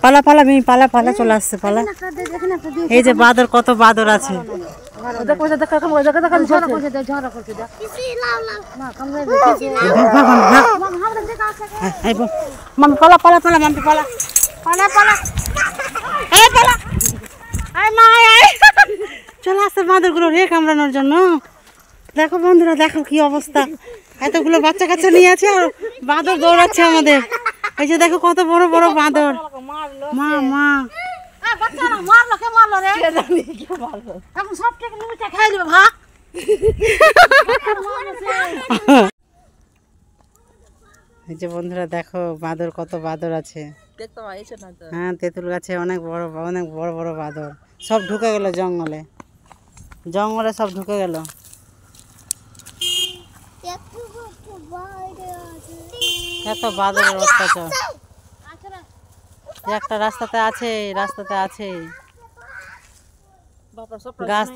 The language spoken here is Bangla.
পালা পালা মিমি পালা পালা চলে আসছে পালা। এই যে বাদর, কত বাদর আছে। মামি পালা পালা পালা মামি পালা পালা পালা পালা। চলে আসছে বাঁদরগুলো রে কামড়ানোর জন্য। দেখো বন্ধুরা, দেখো কি অবস্থা, এতগুলো বাচ্চা কাচ্চা নিয়ে আছে আর বাঁদর দৌড়াচ্ছে আমাদের। এই যে দেখো কত বড় বড় বাঁদর। মা মা এই যে বন্ধুরা দেখো বাঁদর, কত বাঁদর আছে। হ্যাঁ, তেঁতুল গাছে অনেক বড় বড় বাঁদর। সব ঢুকে গেল জঙ্গলে, জঙ্গলে সব ঢুকে গেল। এত বাঁদরের অত্যাচার। একটা রাস্তাতে আছে, রাস্তাতে আছে গাছ।